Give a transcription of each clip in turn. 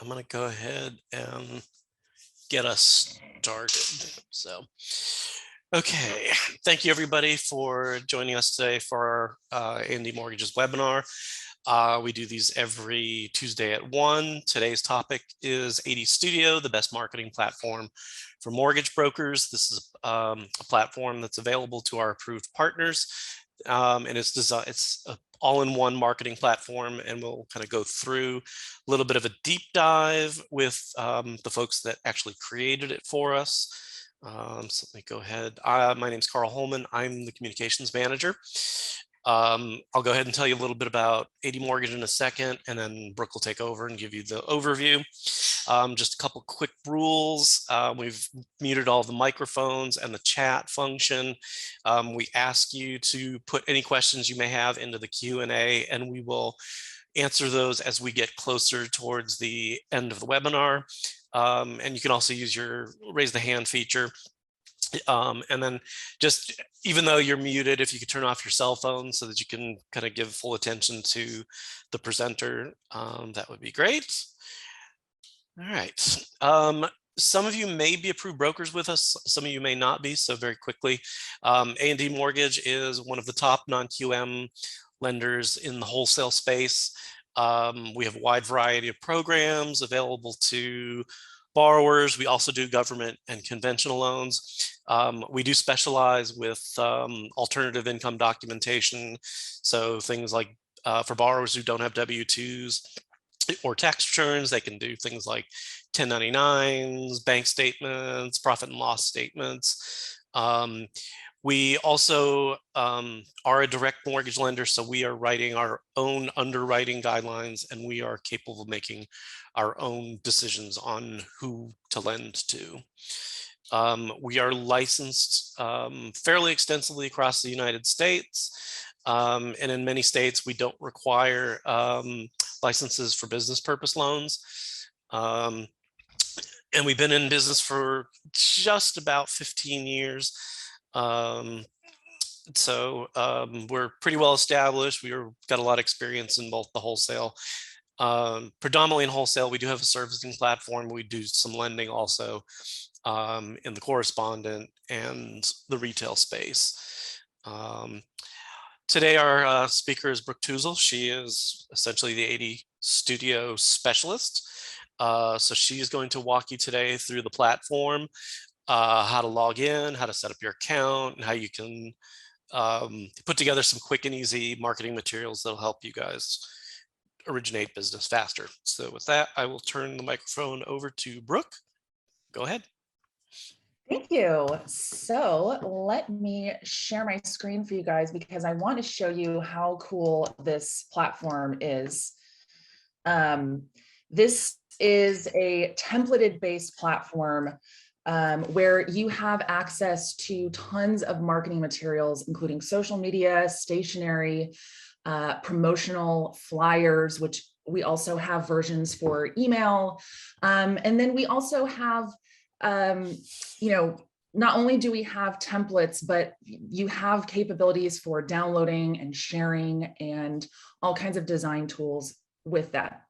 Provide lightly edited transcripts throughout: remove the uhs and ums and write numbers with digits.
I'm going to go ahead and get us started. Okay, thank you everybody for joining us today for our A&D Mortgages webinar. We do these every Tuesday at 1. Today's topic is AD Studio, the best marketing platform for mortgage brokers. This is a platform that's available to our approved partners, and it's an all-in-one marketing platform, and we'll kind of go through a little bit of a deep dive with the folks that actually created it for us. So let me go ahead. My name is Carl Holman. I'm the communications manager. I'll go ahead and tell you a little bit about AD Mortgage in a second, and then Brooke will take over and give you the overview. Just a couple quick rules. We've muted all the microphones and the chat function. We ask you to put any questions you may have into the Q&A, and we will answer those as we get closer towards the end of the webinar. And you can also use your raise the hand feature. And then just, even though you're muted, if you could turn off your cell phone so that you can kind of give full attention to the presenter, that would be great. All right. Some of you may be approved brokers with us. Some of you may not be. So very quickly, A&D Mortgage is one of the top non-QM lenders in the wholesale space. We have a wide variety of programs available to borrowers. We also do government and conventional loans. We do specialize with alternative income documentation. So things like for borrowers who don't have W-2s or tax returns, they can do things like 1099s, bank statements, profit and loss statements. We also are a direct mortgage lender, so we are writing our own underwriting guidelines, and we are capable of making our own decisions on who to lend to. We are licensed fairly extensively across the United States, and in many states we don't require licenses for business purpose loans. And we've been in business for just about 15 years. So we're pretty well established. We've got a lot of experience in both the wholesale, predominantly in wholesale. We do have a servicing platform. We do some lending also in the correspondent and the retail space. Today our speaker is Brooke Tuzel. She is essentially the AD Studio specialist. So she's going to walk you today through the platform, how to log in, how to set up your account, and how you can put together some quick and easy marketing materials that'll help you guys originate business faster. So with that, I will turn the microphone over to Brooke. Go ahead. Thank you. So let me share my screen for you guys because I want to show you how cool this platform is. This is a templated based platform where you have access to tons of marketing materials, including social media, stationery, promotional flyers, which we also have versions for email. And then we also have, not only do we have templates, but you have capabilities for downloading and sharing and all kinds of design tools with that.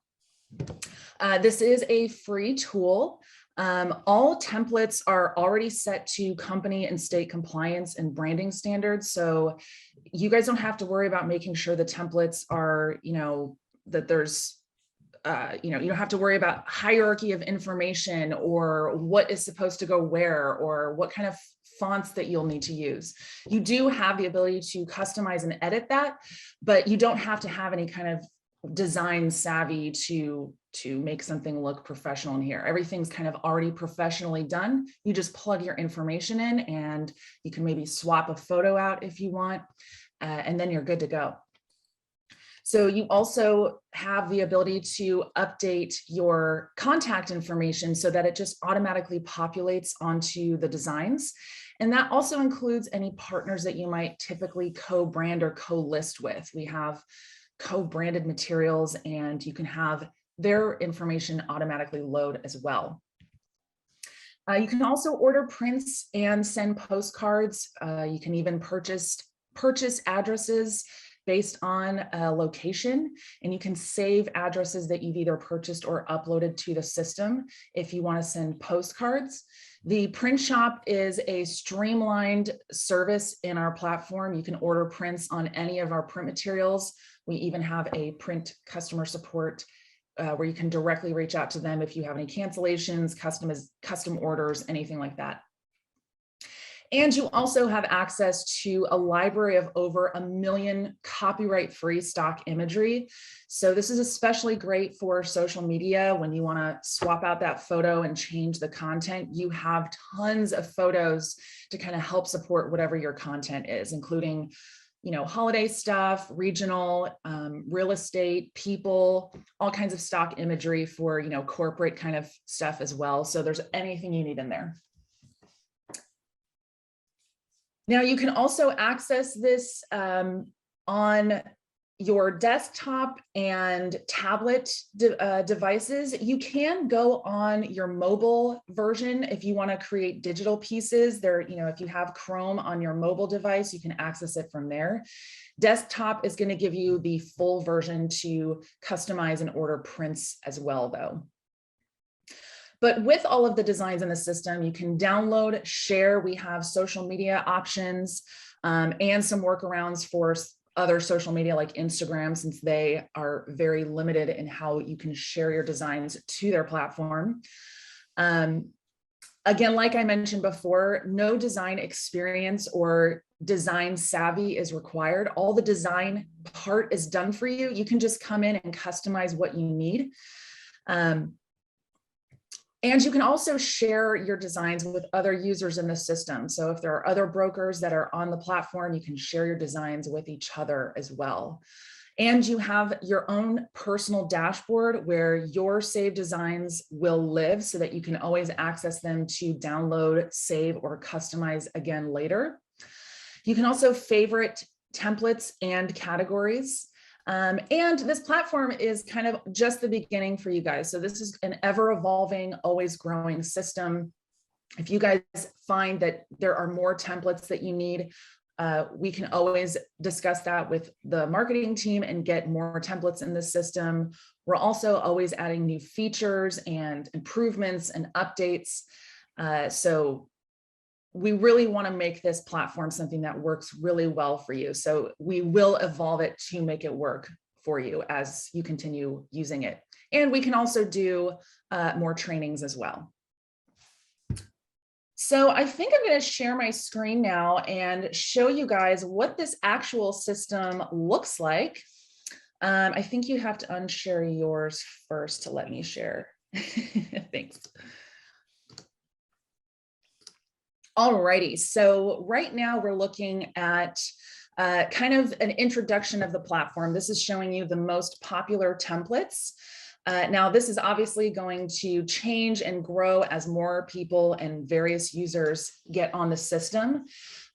This is a free tool. All templates are already set to company and state compliance and branding standards. So you guys don't have to worry about making sure the templates are, that there's, you don't have to worry about hierarchy of information or what is supposed to go where or what kind of fonts that you'll need to use. You do have the ability to customize and edit that, but you don't have to have any kind of design savvy to make something look professional in here. Everything's kind of already professionally done. You just plug your information in and you can maybe swap a photo out if you want, and then you're good to go. So you also have the ability to update your contact information so that it just automatically populates onto the designs. And that also includes any partners that you might typically co-brand or co-list with. We have co-branded materials and you can have their information automatically load as well. You can also order prints and send postcards. You can even purchase addresses based on a location, and you can save addresses that you've either purchased or uploaded to the system if you want to send postcards. The print shop is a streamlined service in our platform. You can order prints on any of our print materials. We even have a print customer support where you can directly reach out to them if you have any cancellations, custom orders, anything like that. And you also have access to a library of over 1 million copyright-free stock imagery. So this is especially great for social media when you want to swap out that photo and change the content. You have tons of photos to kind of help support whatever your content is, including, you know, holiday stuff, regional, real estate, people, all kinds of stock imagery for, you know, corporate kind of stuff as well. So there's anything you need in there. Now you can also access this on your desktop and tablet devices. You can go on your mobile version if you want to create digital pieces. There, you know, if you have Chrome on your mobile device, you can access it from there. Desktop is going to give you the full version to customize and order prints as well, though. But with all of the designs in the system, you can download, share. We have social media options and some workarounds for other social media like Instagram, since they are very limited in how you can share your designs to their platform. Again, like I mentioned before, no design experience or design savvy is required. All the design part is done for you. You can just come in and customize what you need. And you can also share your designs with other users in the system. So if there are other brokers that are on the platform, you can share your designs with each other as well. And you have your own personal dashboard where your saved designs will live so that you can always access them to download, save, or customize again later. You can also favorite templates and categories. And this platform is kind of just the beginning for you guys. So this is an ever evolving, always growing system. If you guys find that there are more templates that you need, we can always discuss that with the marketing team and get more templates in the system. We're also always adding new features and improvements and updates. So we really want to make this platform something that works really well for you. So we will evolve it to make it work for you as you continue using it. And we can also do more trainings as well. So I think I'm going to share my screen now and show you guys what this actual system looks like. I think you have to unshare yours first to let me share. Thanks. Alrighty, so right now we're looking at kind of an introduction of the platform. This is showing you the most popular templates. Now this is obviously going to change and grow as more people and various users get on the system.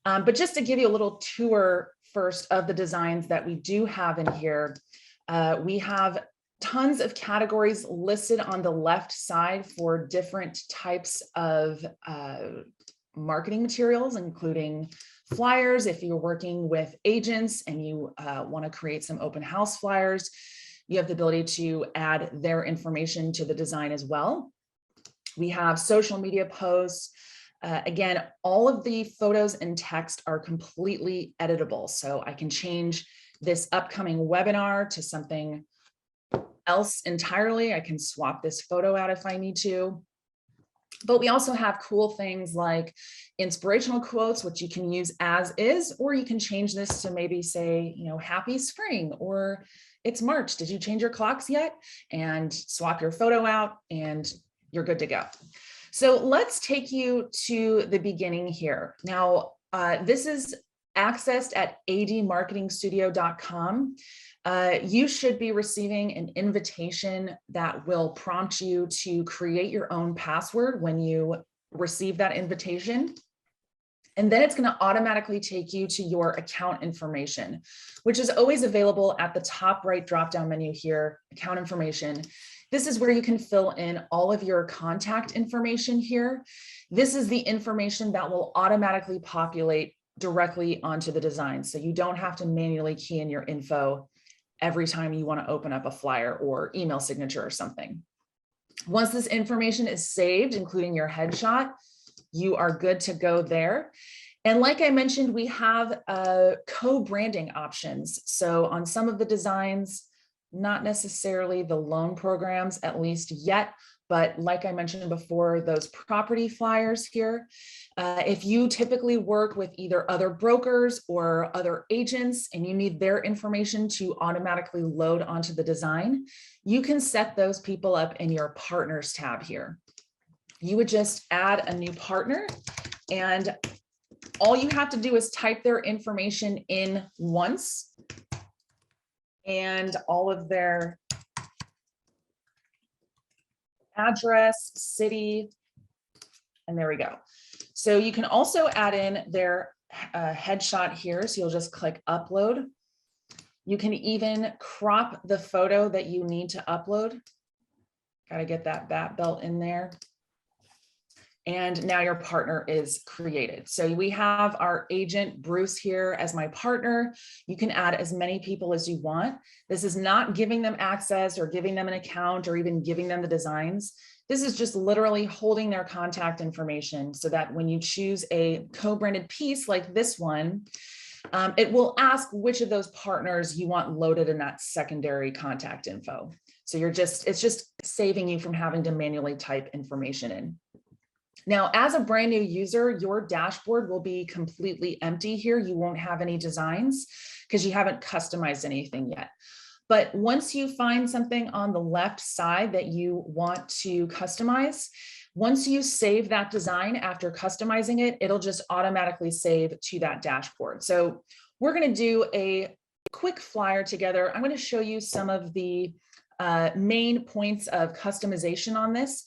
But just to give you a little tour first of the designs that we do have in here, we have tons of categories listed on the left side for different types of marketing materials, including flyers. If you're working with agents and you want to create some open house flyers, you have the ability to add their information to the design as well. We have social media posts. Again, all of the photos and text are completely editable. So I can change this upcoming webinar to something else entirely. I can swap this photo out if I need to. But we also have cool things like inspirational quotes, which you can use as is, or you can change this to maybe say, you know, happy spring, or it's March. Did you change your clocks yet? And swap your photo out and you're good to go. So let's take you to the beginning here. Now, this is accessed at admarketingstudio.com. You should be receiving an invitation that will prompt you to create your own password when you receive that invitation. And then it's going to automatically take you to your account information, which is always available at the top right drop-down menu here, account information. This is where you can fill in all of your contact information here. This is the information that will automatically populate directly onto the design. So you don't have to manually key in your info every time you want to open up a flyer or email signature or something. Once this information is saved, including your headshot, you are good to go there. And like I mentioned, we have co-branding options. So on some of the designs, not necessarily the loan programs, at least yet, but like I mentioned before, those property flyers here, if you typically work with either other brokers or other agents and you need their information to automatically load onto the design, you can set those people up in your partners tab here. You would just add a new partner, and all you have to do is type their information in once and all of their address, city, and there we go. So you can also add in their headshot here. So you'll just click upload. You can even crop the photo that you need to upload. Got to get that bat belt in there. And now your partner is created. So we have our agent Bruce here as my partner. You can add as many people as you want. This is not giving them access or giving them an account or even giving them the designs. This is just literally holding their contact information so that when you choose a co-branded piece like this one, it will ask which of those partners you want loaded in that secondary contact info. So it's just saving you from having to manually type information in. Now, as a brand new user, your dashboard will be completely empty here. You won't have any designs because you haven't customized anything yet. But once you find something on the left side that you want to customize, once you save that design after customizing it, it'll just automatically save to that dashboard. So we're going to do a quick flyer together. I'm going to show you some of the main points of customization on this,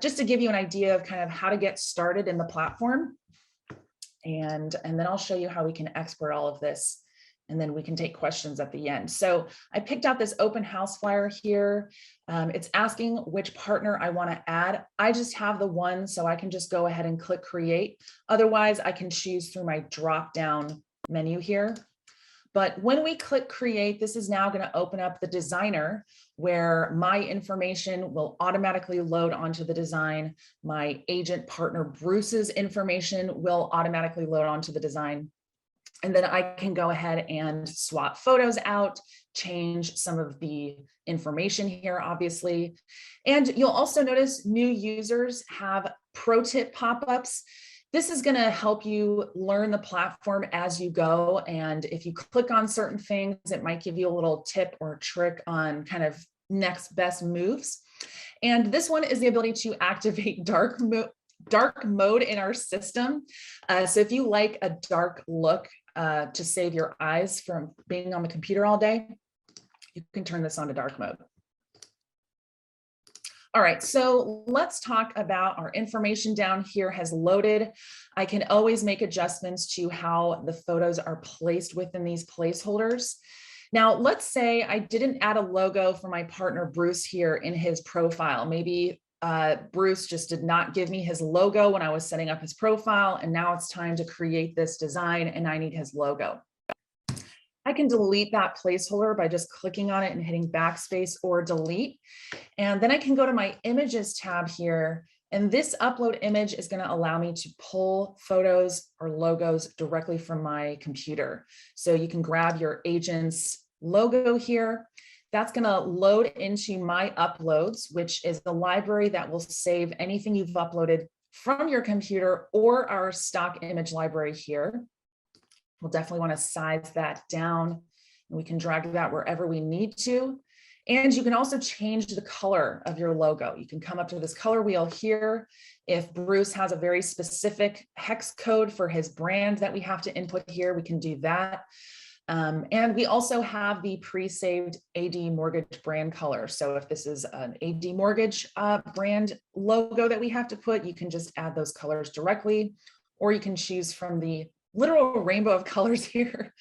just to give you an idea of kind of how to get started in the platform. And then I'll show you how we can export all of this, and then we can take questions at the end. So I picked out this open house flyer here. It's asking which partner I want to add. I just have the one, so I can just go ahead and click create. Otherwise, I can choose through my drop down menu here. But when we click create, this is now going to open up the designer where my information will automatically load onto the design. My agent partner Bruce's information will automatically load onto the design. And then I can go ahead and swap photos out, change some of the information here, obviously. And you'll also notice new users have pro tip pop-ups. This is going to help you learn the platform as you go. And if you click on certain things, it might give you a little tip or trick on kind of next best moves. And this one is the ability to activate dark mode in our system. So if you like a dark look to save your eyes from being on the computer all day, you can turn this on to dark mode. All right, so let's talk about our information down here has loaded. I can always make adjustments to how the photos are placed within these placeholders. Now, let's say I didn't add a logo for my partner Bruce here in his profile. Maybe Bruce just did not give me his logo when I was setting up his profile, and now it's time to create this design and I need his logo. I can delete that placeholder by just clicking on it and hitting backspace or delete. And then I can go to my images tab here. And this upload image is going to allow me to pull photos or logos directly from my computer. So you can grab your agent's logo here. That's going to load into my uploads, which is the library that will save anything you've uploaded from your computer or our stock image library here. We'll definitely want to size that down, and we can drag that wherever we need to. And you can also change the color of your logo. You can come up to this color wheel here. If Bruce has a very specific hex code for his brand that we have to input here, we can do that. And we also have the pre-saved AD Mortgage brand color. So if this is an AD Mortgage brand logo that we have to put, you can just add those colors directly, or you can choose from the literal rainbow of colors here.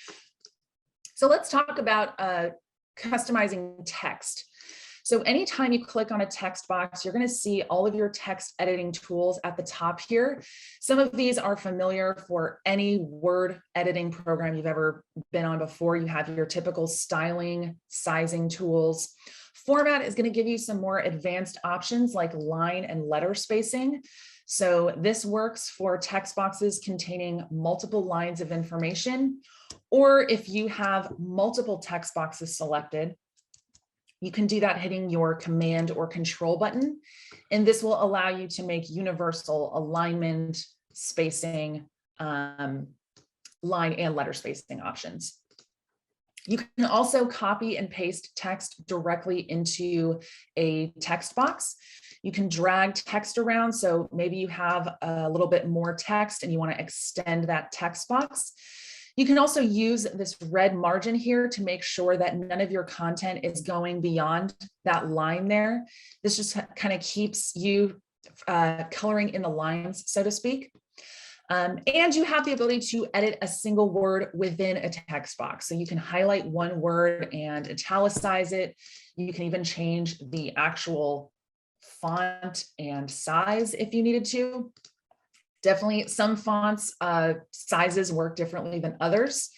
So let's talk about customizing text. So anytime you click on a text box, you're going to see all of your text editing tools at the top here. Some of these are familiar for any word editing program you've ever been on before. You have your typical styling, sizing tools. Format is going to give you some more advanced options like line and letter spacing. So this works for text boxes containing multiple lines of information, or if you have multiple text boxes selected, you can do that hitting your Command or Control button, and this will allow you to make universal alignment, spacing, line and letter spacing options. You can also copy and paste text directly into a text box. You can drag text around, so maybe you have a little bit more text and you want to extend that text box. You can also use this red margin here to make sure that none of your content is going beyond that line there. This just kind of keeps you coloring in the lines, so to speak. And you have the ability to edit a single word within a text box. So you can highlight one word and italicize it. You can even change the actual font and size if you needed to. Definitely some fonts sizes work differently than others.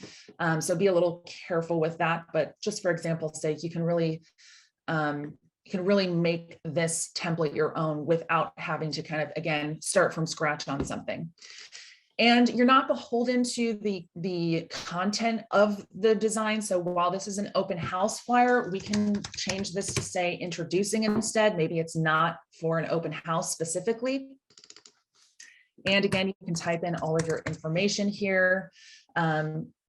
So be a little careful with that. But just for example's sake, you can really make this template your own without having to kind of, again, start from scratch on something. And you're not beholden to the content of the design. So while this is an open house flyer, we can change this to say introducing instead. Maybe it's not for an open house specifically. And again, you can type in all of your information here.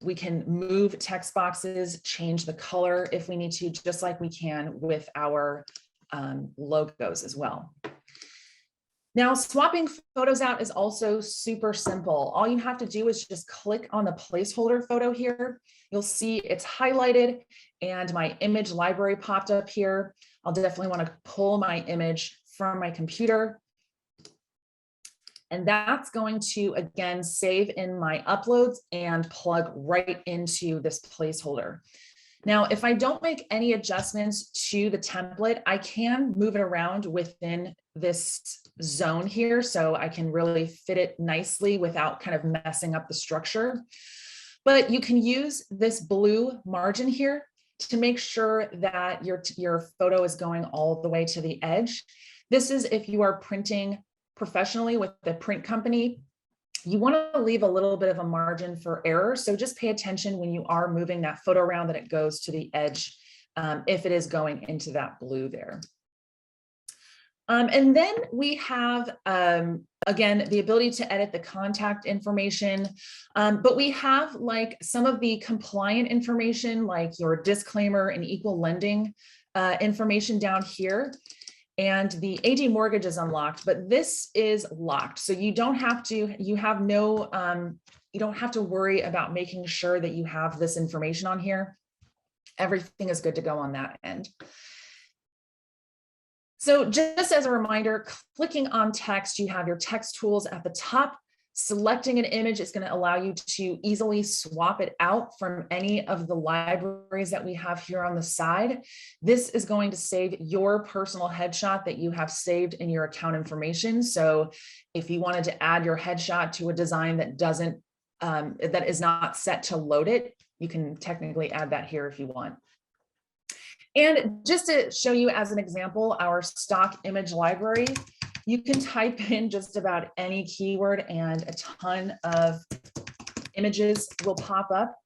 We can move text boxes, change the color if we need to, just like we can with our logos as well. Now, swapping photos out is also super simple. All you have to do is just click on the placeholder photo here. You'll see it's highlighted and my image library popped up here. I'll definitely want to pull my image from my computer. And that's going to, again, save in my uploads and plug right into this placeholder. Now, if I don't make any adjustments to the template, I can move it around within this zone here, so I can really fit it nicely without kind of messing up the structure. But you can use this blue margin here to make sure that your photo is going all the way to the edge. This is if you are printing professionally with the print company. You want to leave a little bit of a margin for error. So just pay attention when you are moving that photo around that it goes to the edge if it is going into that blue there. And then we have, again, the ability to edit the contact information, but we have like some of the compliant information, like your disclaimer and equal lending information down here. And the AD mortgage is unlocked, but this is locked. So you don't have to, you don't have to worry about making sure that you have this information on here. Everything is good to go on that end. So just as a reminder, clicking on text, you have your text tools at the top. Selecting an image is going to allow you to easily swap it out from any of the libraries that we have here on the side. This is going to save your personal headshot that you have saved in your account information. So if you wanted to add your headshot to a design that that is not set to load it, you can technically add that here if you want. And just to show you as an example, our stock image library, you can type in just about any keyword and a ton of images will pop up.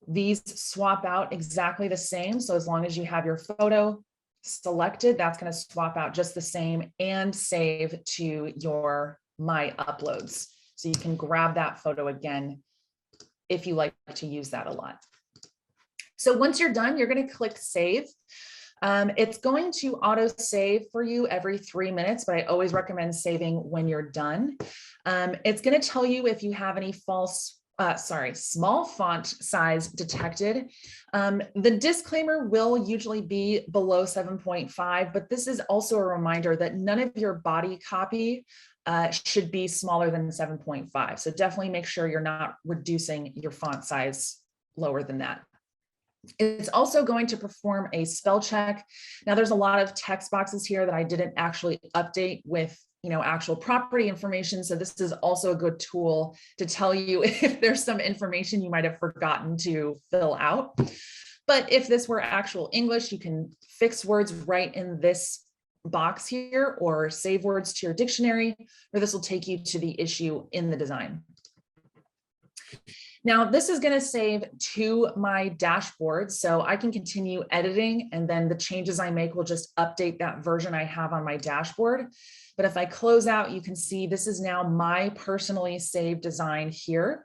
These swap out exactly the same. So as long as you have your photo selected, that's going to swap out just the same and save to your My Uploads. So you can grab that photo again if you like to use that a lot. So once you're done, you're going to click Save. It's going to auto save for you every 3 minutes, but I always recommend saving when you're done. It's going to tell you if you have any small font size detected. The disclaimer will usually be below 7.5, but this is also a reminder that none of your body copy should be smaller than 7.5. So definitely make sure you're not reducing your font size lower than that. It's also going to perform a spell check. Now there's a lot of text boxes here that I didn't actually update with actual property information. So this is also a good tool to tell you if there's some information you might have forgotten to fill out. But if this were actual English, you can fix words right in this box here or save words to your dictionary, or this will take you to the issue in the design. Now, this is going to save to my dashboard, so I can continue editing, and then the changes I make will just update that version I have on my dashboard. But if I close out, you can see this is now my personally saved design here.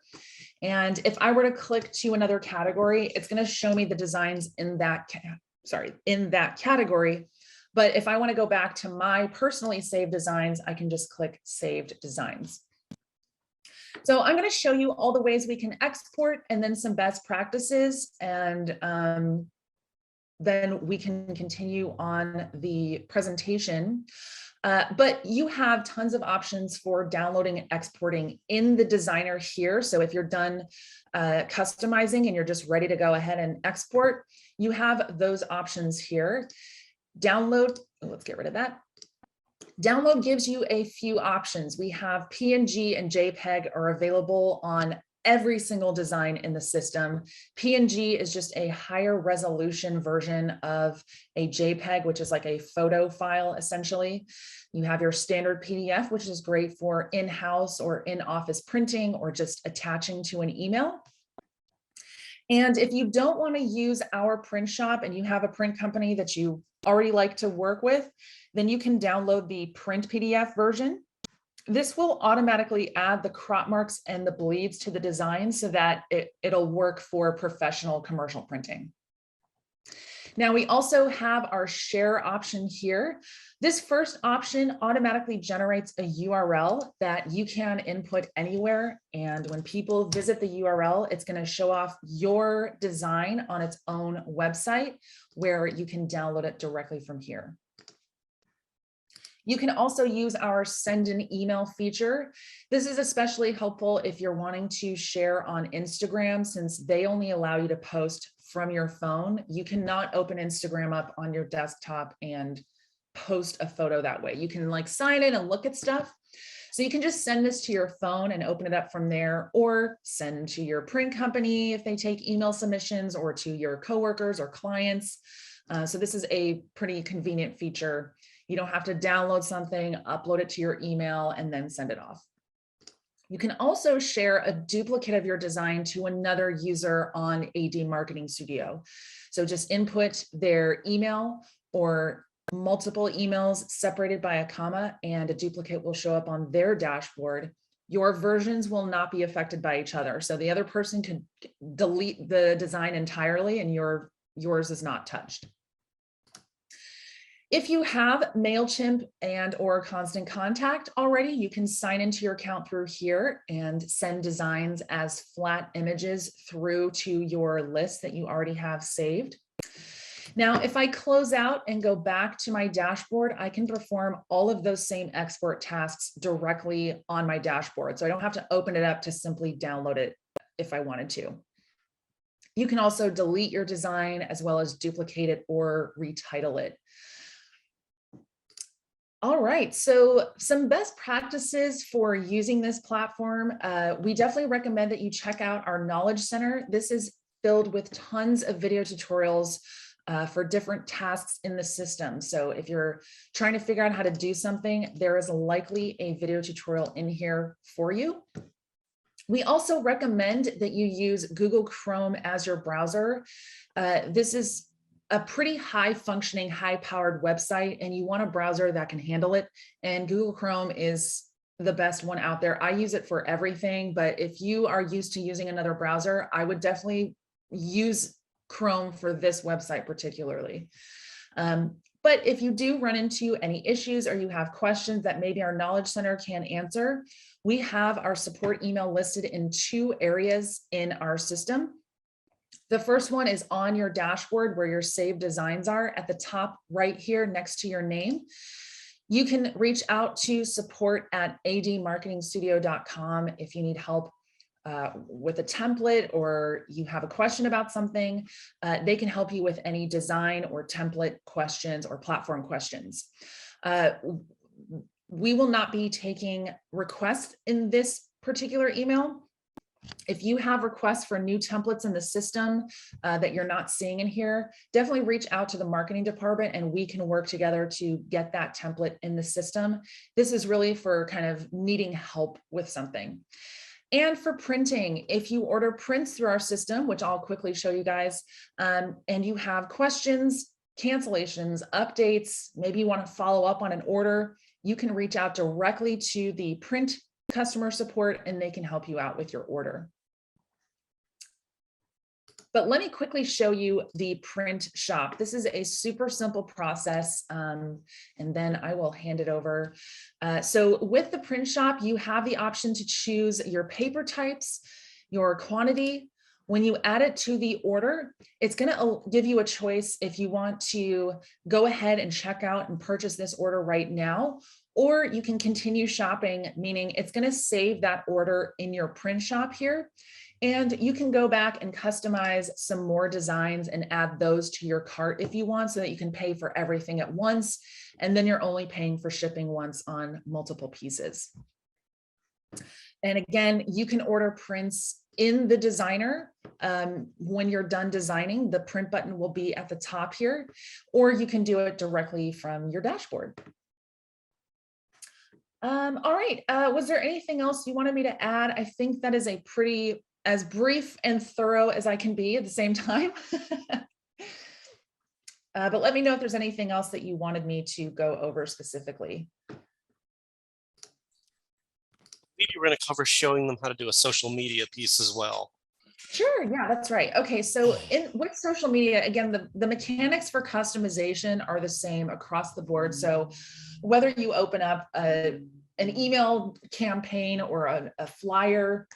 And if I were to click to another category, it's going to show me the designs in that category. But if I want to go back to my personally saved designs, I can just click Saved Designs. So I'm going to show you all the ways we can export and then some best practices, and then we can continue on the presentation. But you have tons of options for downloading and exporting in the designer here. So if you're done customizing and you're just ready to go ahead and export, you have those options here. Download, let's get rid of that. Download gives you a few options. We have PNG and JPEG are available on every single design in the system. PNG is just a higher resolution version of a JPEG, which is like a photo file, essentially. You have your standard PDF, which is great for in-house or in-office printing or just attaching to an email. And if you don't want to use our print shop and you have a print company that you already like to work with, then you can download the print PDF version. This will automatically add the crop marks and the bleeds to the design so that it'll work for professional commercial printing. Now we also have our share option here. This first option automatically generates a URL that you can input anywhere. And when people visit the URL, it's going to show off your design on its own website where you can download it directly from here. You can also use our send an email feature. This is especially helpful if you're wanting to share on Instagram, since they only allow you to post from your phone. You cannot open Instagram up on your desktop and post a photo that way. You can like sign in and look at stuff. So you can just send this to your phone and open it up from there, or send to your print company if they take email submissions, or to your coworkers or clients. So this is a pretty convenient feature. You don't have to download something, upload it to your email, and then send it off. You can also share a duplicate of your design to another user on AD Marketing Studio. So just input their email or multiple emails separated by a comma, and a duplicate will show up on their dashboard. Your versions will not be affected by each other. So the other person can delete the design entirely and yours is not touched. If you have MailChimp and or Constant Contact already, you can sign into your account through here and send designs as flat images through to your list that you already have saved. Now, if I close out and go back to my dashboard, I can perform all of those same export tasks directly on my dashboard. So I don't have to open it up to simply download it if I wanted to. You can also delete your design as well as duplicate it or retitle it. All right, so some best practices for using this platform. We definitely recommend that you check out our Knowledge Center. This is filled with tons of video tutorials for different tasks in the system. So if you're trying to figure out how to do something, there is likely a video tutorial in here for you. We also recommend that you use Google Chrome as your browser. This is a pretty high functioning, high powered website, and you want a browser that can handle it. And Google Chrome is the best one out there. I use it for everything, but if you are used to using another browser, I would definitely use Chrome for this website particularly. But if you do run into any issues or you have questions that maybe our Knowledge Center can answer, we have our support email listed in 2 areas in our system. The first one is on your dashboard where your saved designs are at the top right here next to your name. You can reach out to support@admarketingstudio.com if you need help with a template, or you have a question about something, they can help you with any design or template questions or platform questions. We will not be taking requests in this particular email. If you have requests for new templates in the system that you're not seeing in here, definitely reach out to the marketing department and we can work together to get that template in the system. This is really for kind of needing help with something. And for printing, if you order prints through our system, which I'll quickly show you guys, and you have questions, cancellations, updates, maybe you want to follow up on an order, you can reach out directly to the print customer support and they can help you out with your order. But let me quickly show you the print shop. This is a super simple process, and then I will hand it over. So with the print shop, you have the option to choose your paper types, your quantity. When you add it to the order, it's going to give you a choice if you want to go ahead and check out and purchase this order right now, or you can continue shopping, meaning it's going to save that order in your print shop here. And you can go back and customize some more designs and add those to your cart if you want, so that you can pay for everything at once. And then you're only paying for shipping once on multiple pieces. And again, you can order prints in the designer. When you're done designing, the print button will be at the top here, or you can do it directly from your dashboard. All right, was there anything else you wanted me to add? I think that is a pretty as brief and thorough as I can be at the same time. But let me know if there's anything else that you wanted me to go over specifically. Maybe we're going to cover showing them how to do a social media piece as well. Sure, yeah, that's right. Okay, so with social media, again, the mechanics for customization are the same across the board. So whether you open up an email campaign or a flyer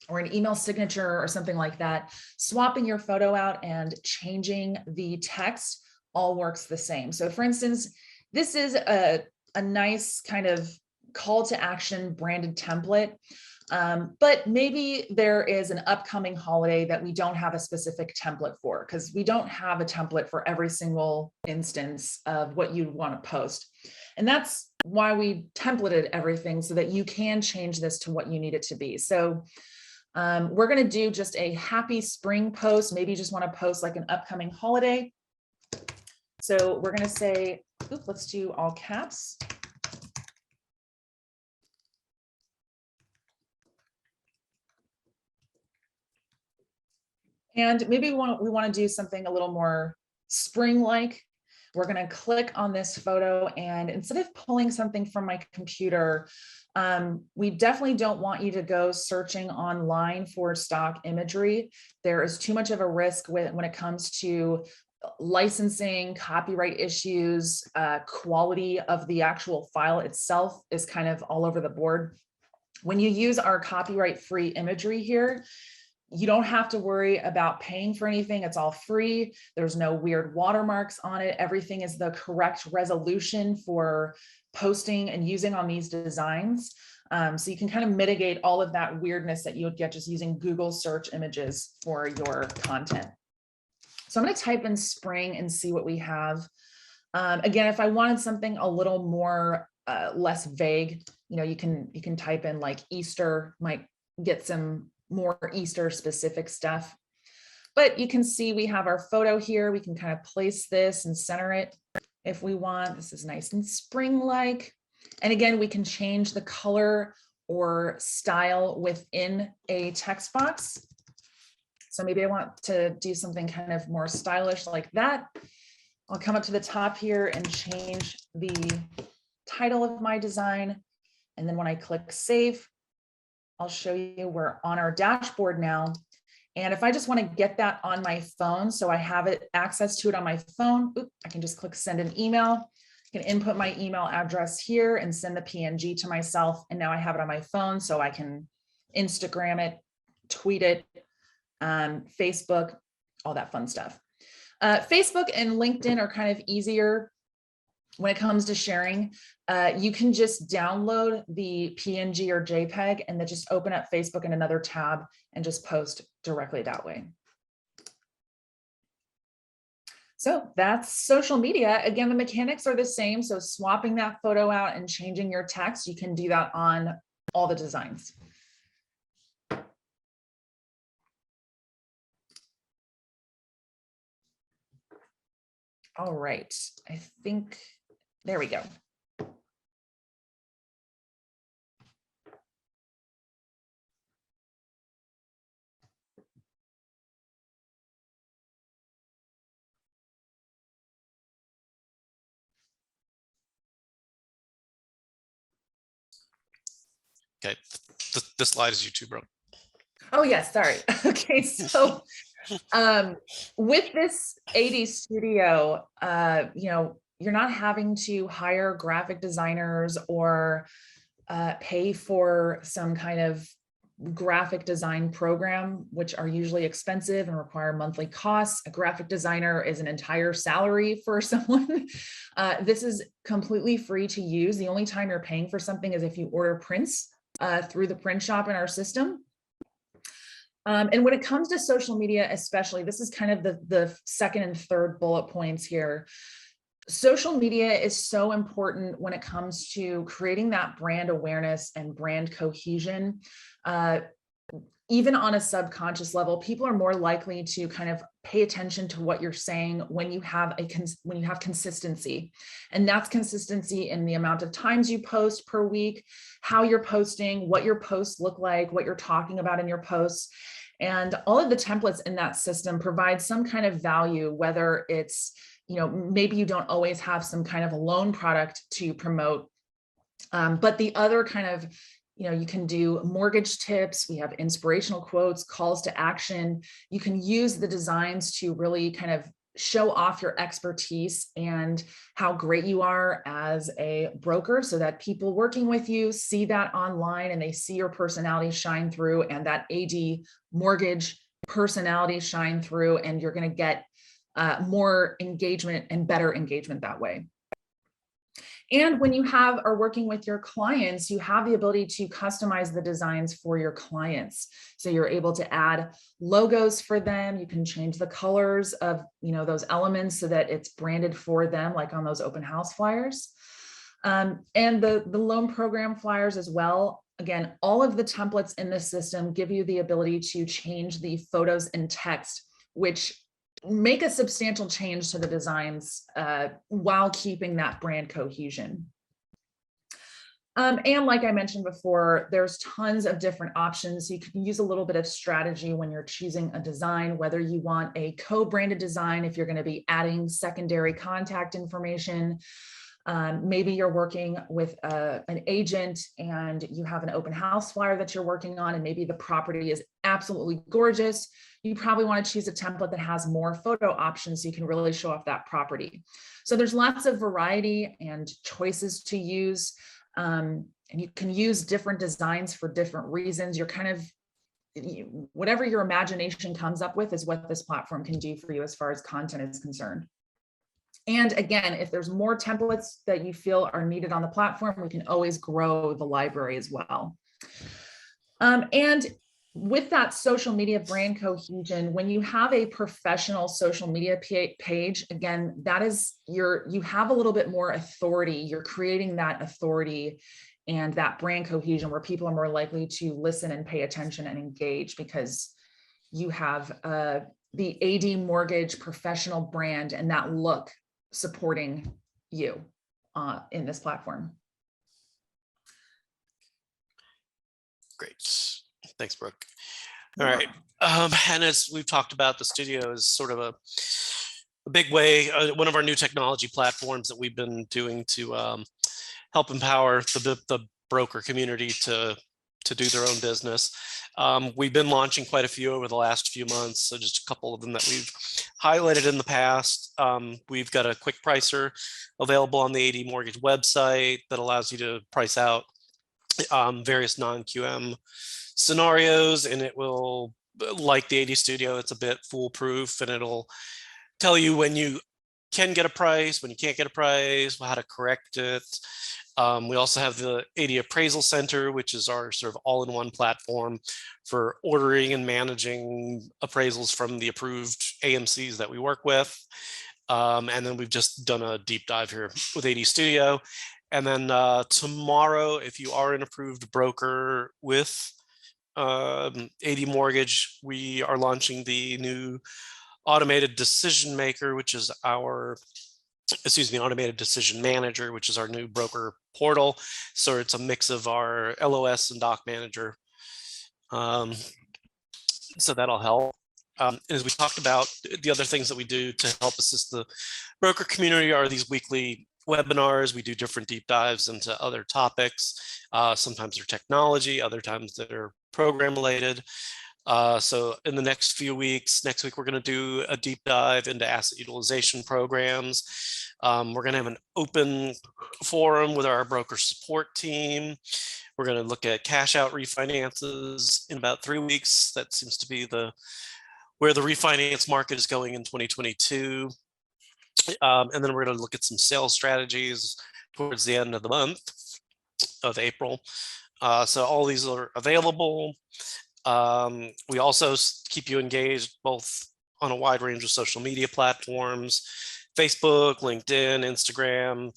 or an email signature or something like that, swapping your photo out and changing the text all works the same. So for instance, this is a nice kind of call to action branded template. But maybe there is an upcoming holiday that we don't have a specific template for, because we don't have a template for every single instance of what you want to post. And that's why we templated everything so that you can change this to what you need it to be. So we're going to do just a happy spring post. Maybe you just want to post like an upcoming holiday. So we're going to say, let's do all caps. And maybe we want to do something a little more spring-like. We're going to click on this photo, and instead of pulling something from my computer, we definitely don't want you to go searching online for stock imagery. There is too much of a risk when it comes to licensing, copyright issues, quality of the actual file itself is kind of all over the board. When you use our copyright-free imagery here, you don't have to worry about paying for anything. It's all free. There's no weird watermarks on it. Everything is the correct resolution for posting and using on these designs. So you can kind of mitigate all of that weirdness that you would get just using Google search images for your content. So I'm going to type in spring and see what we have. Again, if I wanted something a little more less vague, you can type in like Easter, might get some more Easter specific stuff. But you can see we have our photo here. We can kind of place this and center it if we want. This is nice and spring-like. And again, we can change the color or style within a text box. So maybe I want to do something kind of more stylish like that. I'll come up to the top here and change the title of my design. And then when I click save, I'll show you we're on our dashboard now. And if I just want to get that on my phone, so I have access to it on my phone, I can just click send an email. I can input my email address here and send the PNG to myself. And now I have it on my phone, so I can Instagram it, tweet it, Facebook, all that fun stuff. Facebook and LinkedIn are kind of easier when it comes to sharing, you can just download the PNG or JPEG and then just open up Facebook in another tab and just post directly that way. So that's social media. Again, the mechanics are the same. So swapping that photo out and changing your text, you can do that on all the designs. All right, I think, there we go. Okay, this slide is YouTube, bro. Oh yes, sorry. Okay, so with this AD Studio, you're not having to hire graphic designers or pay for some kind of graphic design program, which are usually expensive and require monthly costs. A graphic designer is an entire salary for someone. This is completely free to use. The only time you're paying for something is if you order prints through the print shop in our system. And when it comes to social media, especially, this is kind of the second and third bullet points here. Social media is so important when it comes to creating that brand awareness and brand cohesion. Even on a subconscious level, people are more likely to kind of pay attention to what you're saying when you have consistency. And that's consistency in the amount of times you post per week, how you're posting, what your posts look like, what you're talking about in your posts. And all of the templates in that system provide some kind of value, whether it's, maybe you don't always have some kind of a loan product to promote, but the other kind of, you can do mortgage tips. We have inspirational quotes, calls to action. You can use the designs to really kind of show off your expertise and how great you are as a broker, so that people working with you see that online and they see your personality shine through, and that AD mortgage personality shine through, and you're going to get more engagement and better engagement that way. And when you are working with your clients, you have the ability to customize the designs for your clients. So you're able to add logos for them. You can change the colors of, those elements so that it's branded for them, like on those open house flyers. And the loan program flyers as well. Again, all of the templates in this system give you the ability to change the photos and text, which make a substantial change to the designs while keeping that brand cohesion. And like I mentioned before, there's tons of different options. You can use a little bit of strategy when you're choosing a design, whether you want a co-branded design, if you're going to be adding secondary contact information. Maybe you're working with an agent and you have an open house flyer that you're working on, and maybe the property is absolutely gorgeous. You probably want to choose a template that has more photo options so you can really show off that property. So there's lots of variety and choices to use. And you can use different designs for different reasons. You're kind of, whatever your imagination comes up with is what this platform can do for you as far as content is concerned. And again, if there's more templates that you feel are needed on the platform, we can always grow the library as well. And with that social media brand cohesion, when you have a professional social media page, again, that is you have a little bit more authority. You're creating that authority and that brand cohesion where people are more likely to listen and pay attention and engage, because you have the AD Mortgage professional brand and that look supporting you in this platform. Great. Thanks, Brooke. All right. And as we've talked about, the studio is sort of a big way, one of our new technology platforms that we've been doing to help empower the broker community to do their own business. We've been launching quite a few over the last few months, so just a couple of them that we've highlighted in the past. We've got a quick pricer available on the AD Mortgage website that allows you to price out various non-QM scenarios, and it will, like the AD Studio, it's a bit foolproof, and it'll tell you when you can get a price, when you can't get a price, how to correct it. We also have the AD Appraisal Center, which is our sort of all-in-one platform for ordering and managing appraisals from the approved AMCs that we work with. And then we've just done a deep dive here with AD Studio. And then tomorrow, if you are an approved broker with AD Mortgage, we are launching the new automated decision maker, which is automated decision manager, which is our new broker portal. So it's a mix of our LOS and doc manager. So that'll help. As we talked about, the other things that we do to help assist the broker community are these weekly webinars. We do different deep dives into other topics. Sometimes they're technology, other times they're program related. So in the next few weeks, next week, we're going to do a deep dive into asset utilization programs. We're going to have an open forum with our broker support team. We're going to look at cash out refinances in about 3 weeks. That seems to be where the refinance market is going in 2022. And then we're going to look at some sales strategies towards the end of the month of April. So all these are available. We also keep you engaged both on a wide range of social media platforms, Facebook, LinkedIn, Instagram.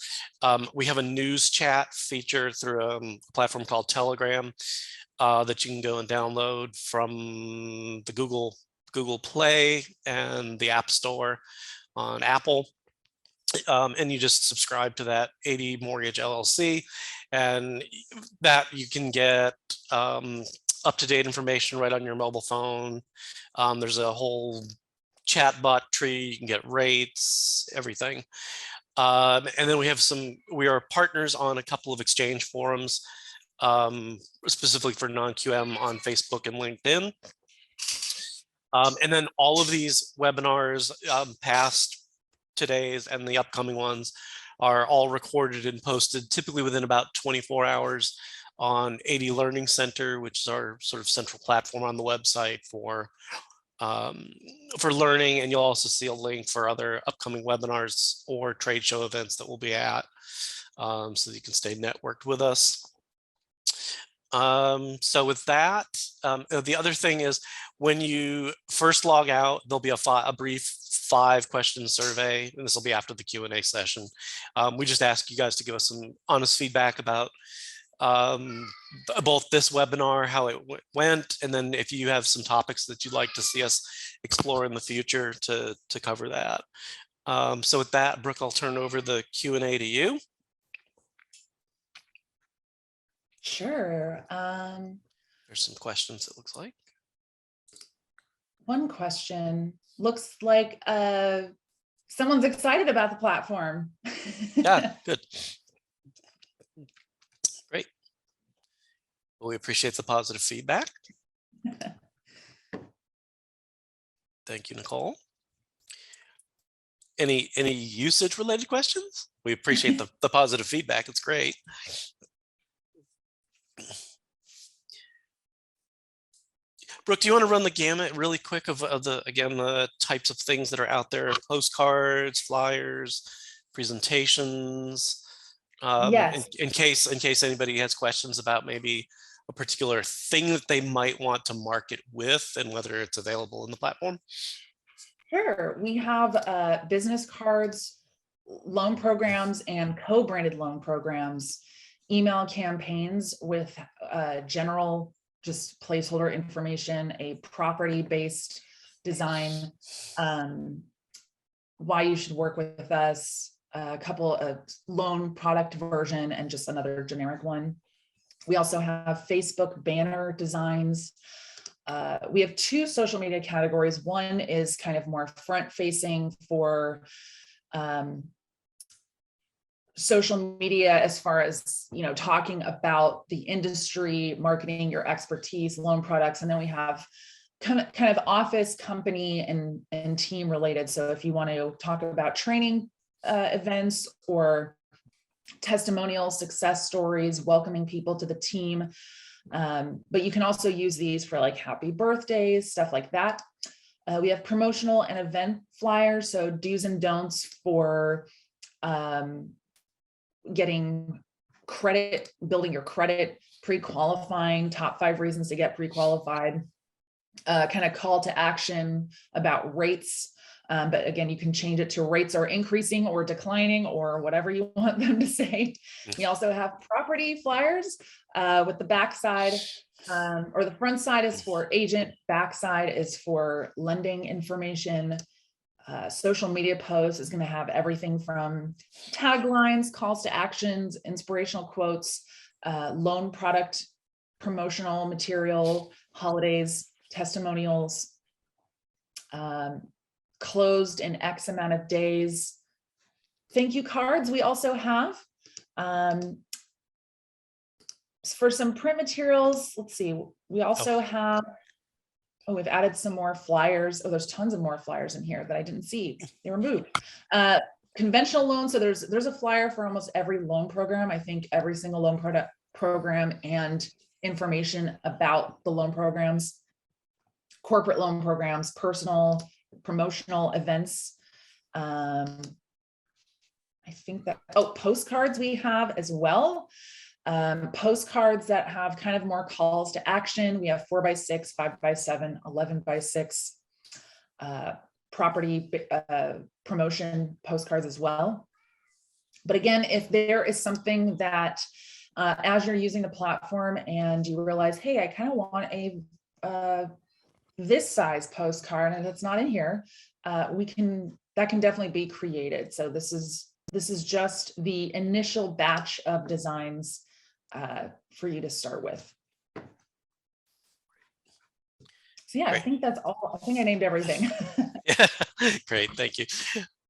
We have a news chat feature through a platform called Telegram that you can go and download from the Google Play and the App Store on Apple. And you just subscribe to that AD Mortgage LLC, and that you can get up-to-date information right on your mobile phone. There's a whole chat bot tree. You can get rates, everything. And then we are partners on a couple of exchange forums, specifically for non-QM on Facebook and LinkedIn. And then all of these webinars, past today's and the upcoming ones, are all recorded and posted typically within about 24 hours on AD Learning Center, which is our sort of central platform on the website for learning. And you'll also see a link for other upcoming webinars or trade show events that we'll be at, so that you can stay networked with us. So with that, the other thing is, when you first log out, there'll be a brief 5-question survey, and this will be after the Q&A session. We just ask you guys to give us some honest feedback about both this webinar, how it went, and then if you have some topics that you'd like to see us explore in the future to cover that. So with that, Brooke, I'll turn over the Q&A to you. Sure. There's some questions, it looks like. One question looks like someone's excited about the platform. Yeah, good. Great. Well, we appreciate the positive feedback. Thank you, Nicole. Any usage related questions? We appreciate the positive feedback. It's great. Brooke, do you want to run the gamut really quick of the types of things that are out there? Postcards, flyers, presentations. Yes. In case anybody has questions about maybe a particular thing that they might want to market with and whether it's available in the platform. Sure. We have business cards, loan programs, and co-branded loan programs, email campaigns with general just placeholder information, a property-based design, why you should work with us, a couple of loan product version, and just another generic one. We also have Facebook banner designs. We have 2 social media categories. One is kind of more front-facing for social media, as far as, you know, talking about the industry, marketing your expertise, loan products. And then we have kind of office, company, and team related. So if you want to talk about training events or testimonials, success stories, welcoming people to the team. But you can also use these for like happy birthdays, stuff like that. We have promotional and event flyers, so do's and don'ts for getting credit, building your credit, pre-qualifying, top 5 reasons to get pre-qualified, kind of call to action about rates. But again, you can change it to rates are increasing or declining or whatever you want them to say. We also have property flyers with the backside or the front side is for agent, backside is for lending information. Social media posts is going to have everything from taglines, calls to actions, inspirational quotes, loan product, promotional material, holidays, testimonials, closed in X amount of days. Thank you cards we also have. For some print materials, let's see, we also have, we've added some more flyers. Oh, there's tons of more flyers in here that I didn't see. They were moved. Conventional loans. So there's a flyer for almost every loan program. I think every single loan product program and information about the loan programs, corporate loan programs, personal, promotional events. I think that, postcards we have as well. Postcards that have kind of more calls to action. We have 4x6, 5x7, 11x6 property promotion postcards as well. But again, if there is something that as you're using the platform and you realize, hey, I kind of want a this size postcard and it's not in here, that can definitely be created. So this is just the initial batch of designs for you to start with. So yeah, great. I think that's all. I think I named everything. Yeah, great, thank you.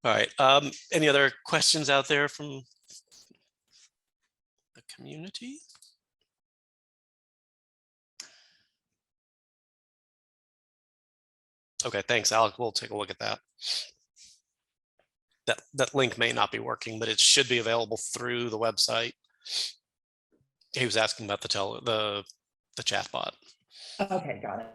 All right, any other questions out there from the community? Okay, thanks, Alec. We'll take a look at that. That link may not be working, but it should be available through the website. He was asking about the chat bot. Okay, got it.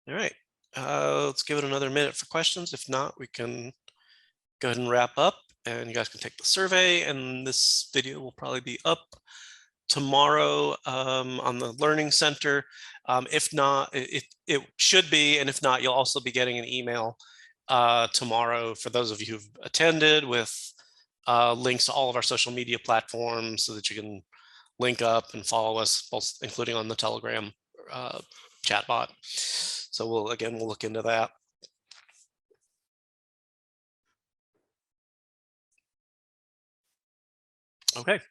All right, let's give it another minute for questions. If not, we can go ahead and wrap up and you guys can take the survey, and this video will probably be up tomorrow on the Learning Center. If not, it should be, and if not, you'll also be getting an email tomorrow for those of you who've attended with links to all of our social media platforms so that you can link up and follow us, both including on the Telegram chatbot. So we'll look into that. Okay.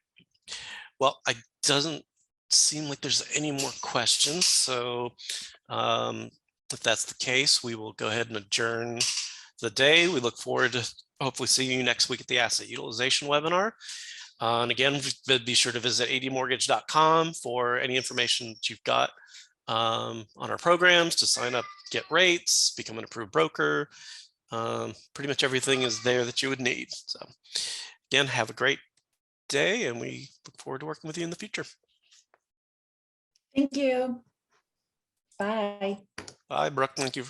Well, it doesn't seem like there's any more questions. So if that's the case, we will go ahead and adjourn the day. We look forward to hopefully seeing you next week at the asset utilization webinar. And again, be sure to visit admortgage.com for any information that you've got on our programs, to sign up, get rates, become an approved broker. Pretty much everything is there that you would need. So again, have a great day, and we look forward to working with you in the future. Thank you. Bye. Bye, Brooke. Thank you.